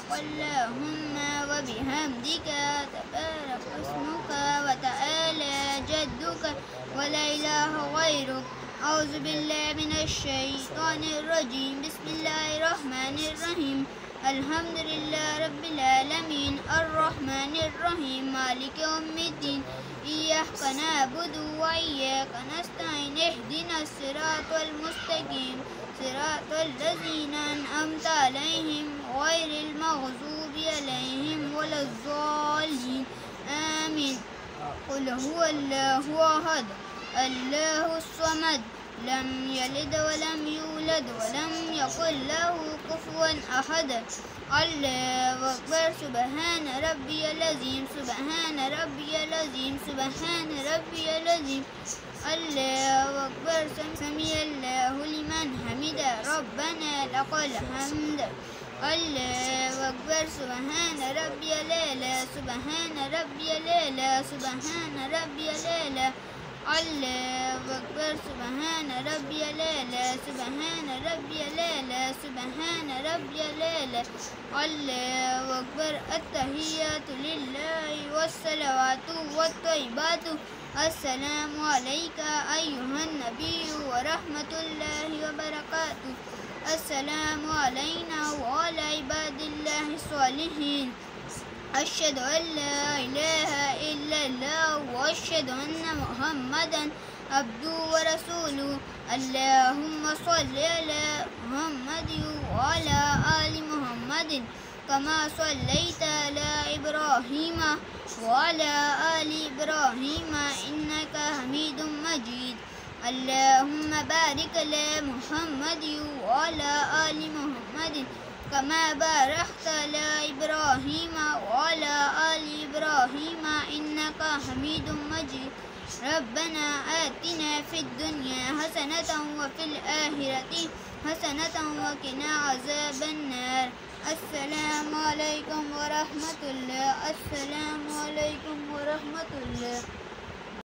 اللهم وبحمدك تبارك اسمك وتعالى جدك ولا إله غيرك. أعوذ بالله من الشيطان الرجيم. بسم الله الرحمن الرحيم. الحمد لله رب العالمين الرحمن الرحيم مالك يوم الدين إياك نعبد وإياك نستعين اهدنا الصراط المستقيم صراط الذين أنعمت عليهم غير المغضوب عليهم ولا الضالين آمين. قل هو الله أحد الله الصمد لم يلد ولم يولد ولم يكن له كفوا أحد. الله أكبر. سبحان ربي العظيم سبحان ربي العظيم سبحان ربي العظيم. الله أكبر. سمع الله لمن حمد ربنا لك الحمد. الله أكبر. سبحان ربي الأعلى سبحان ربي الأعلى سبحان ربي الأعلى. الله أكبر. سبحان ربي الأعلى سبحان ربي الأعلى سبحان ربي الأعلى. الله أكبر. التحيات لله والصلوات والطيبات. السلام عليك أيها النبي ورحمة الله وبركاته. السلام علينا وعلى عباد الله الصالحين. أشهد أن لا إله إلا الله وأشهد أن محمدا عبده ورسوله. اللهم صل على محمد وعلى آل محمد كما صليت على إبراهيم وعلى آل إبراهيم إنك حميد مجيد. اللهم بارك على محمد وعلى آل محمد كما باركت على إبراهيم وعلى آل إبراهيم إنك حميد مجيد. ربنا آتنا في الدنيا حسنة وفي الآخرة حسنة وقنا عذاب النار. السلام عليكم ورحمة الله. السلام عليكم ورحمة الله.